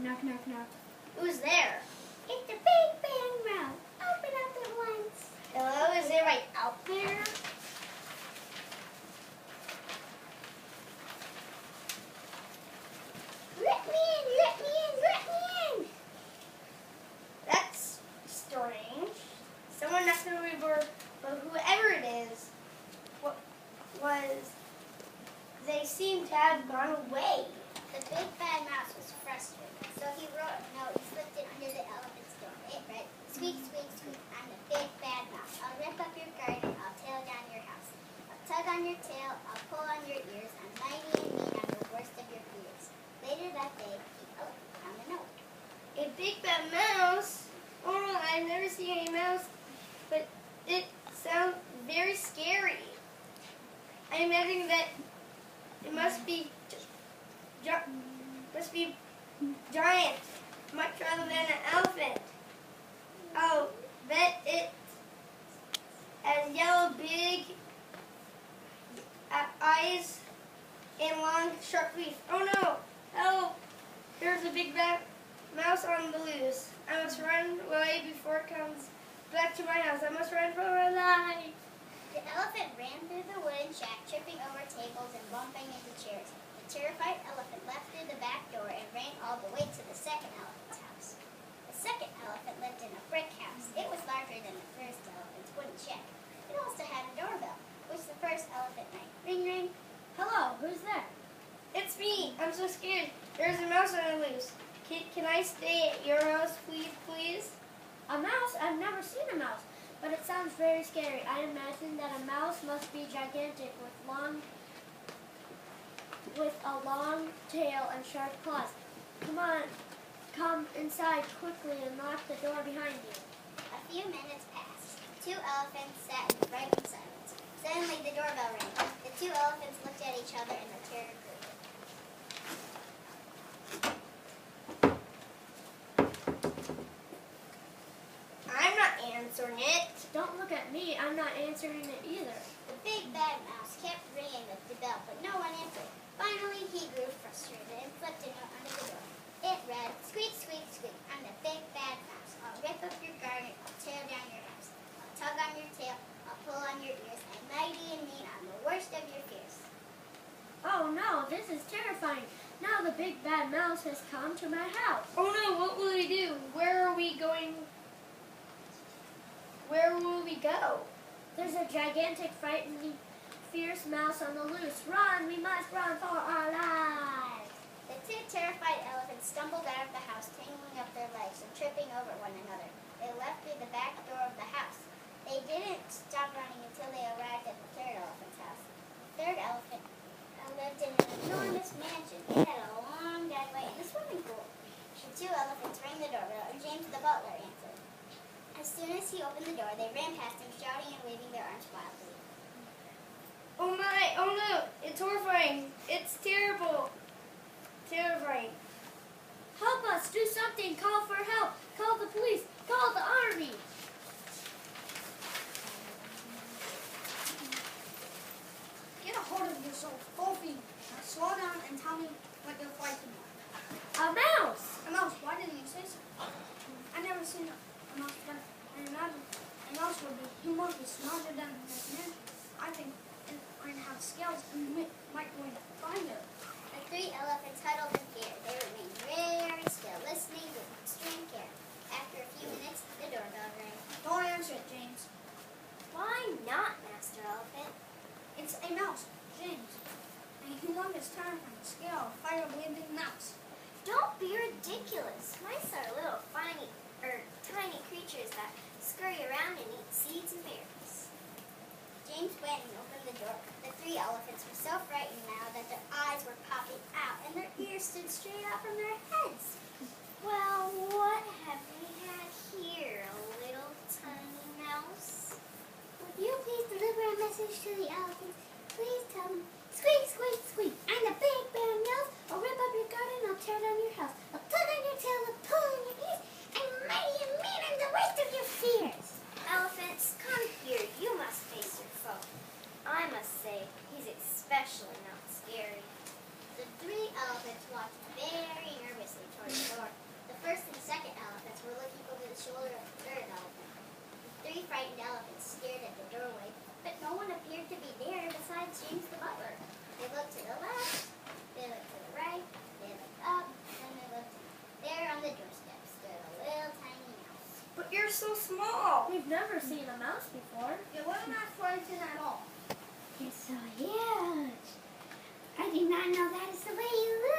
Knock, knock, knock. Who's there? It's the Big Bad Mouse. Open up at once. Hello, is it right out there? Let me in, let me in, let me in. That's strange. Someone knocked on my door, but whoever it is, they seem to have gone away. The Big Bad Mouse was frustrated, so he wrote a note and slipped it under the elephant's door. It read, "Squeak, squeak, squeak, I'm the Big Bad Mouse. I'll rip up your garden, I'll tear down your house. I'll tug on your tail, I'll pull on your ears. I'm mighty and mean, I'm the worst of your fears." Later that day, the elephant found a note. A big bad mouse? Oh no, I've never seen a mouse, but it sounds very scary. I imagine that it must be giant, much rather than an elephant. Oh, bet it has yellow big eyes and long sharp teeth. Oh no, help! There's a big bad mouse on the loose. I must run away before it comes back to my house. I must run for my life. The elephant ran through the wooden shack, tripping over tables and bumping into chairs. The terrified elephant left through the back door and ran all the way to the second elephant's house. The second elephant lived in a brick house. It was larger than the first elephant's wooden shack. It also had a doorbell, which the first elephant rang. Ring, ring. Hello, who's there? It's me. I'm so scared. There's a mouse on the loose. Can I stay at your house, please? A mouse? I've never seen a mouse, but it sounds very scary. I imagine that a mouse must be gigantic with a long tail and sharp claws. Come on, come inside quickly and lock the door behind you. A few minutes passed. The two elephants sat in frightened silence. Suddenly the doorbell rang. The two elephants looked at each other and the terror grew. I'm not answering it. Don't look at me. I'm not answering it either. The Big Bad Mouse kept ringing the bell, but no one answered. Finally, he grew frustrated and flipped a note under the door. It read, "Squeak, squeak, squeak, I'm the Big Bad Mouse. I'll rip up your garden, I'll tear down your house. I'll tug on your tail, I'll pull on your ears. I'm mighty and mean, I'm the worst of your fears." Oh no, this is terrifying. Now the Big Bad Mouse has come to my house. Oh no, what will we do? Where are we going? Where will we go? There's a gigantic, frightening, fierce mouse on the loose. Run! We must run for our lives! The two terrified elephants stumbled out of the house, tangling up their legs and tripping over one another. They left through the back door of the house. They didn't stop running until they arrived at the third elephant's house. The third elephant lived in an enormous mansion. It had a long driveway and a swimming pool. The two elephants rang the doorbell, and James the butler answered. As soon as he opened the door, they ran past him, shouting and waving their arms wildly. Oh my, oh no, it's horrifying. It's terrible. Terrifying. Help us! Do something! Call for help! Call the police! Call the army! Get a hold of yourself, Wolfie. Now slow down and tell me what you're fighting for. A mouse! A mouse, why didn't you say so? I never seen a mouse before. I imagine a mouse would be humongous, larger than this man. I think it might have scales and we might go and find her. The three elephants huddled in fear. They remained very still, listening with extreme care. After a few minutes, the doorbell rang. Don't answer it, James. Why not, Master Elephant? It's a mouse, James. A humongous, terrifying, scale, fire-breathing mouse. Don't be ridiculous. Mice are little tiny creatures that scurry around and eat seeds and berries. James went and opened the door. The three elephants were so frightened now that their eyes were popping out and their ears stood straight out from their heads. Well, what have we had here, little tiny mouse? Would you please deliver a message to the elephants? Please tell them, "Squeak, squeak, squeak, I'm the Big Bad Mouse. I'll rip up your garden, I'll tear down your house. I'll tug on your tail, I'll pull on your ears. I'm mighty and mean, I'm the worst of your fears." Elephants, come here. You must face your foe. I must say, he's especially not scary. The three elephants walked very nervously toward the so small. We've never seen a mouse before. Yeah, we're not frightened at all. You're so huge. I did not know that is the way you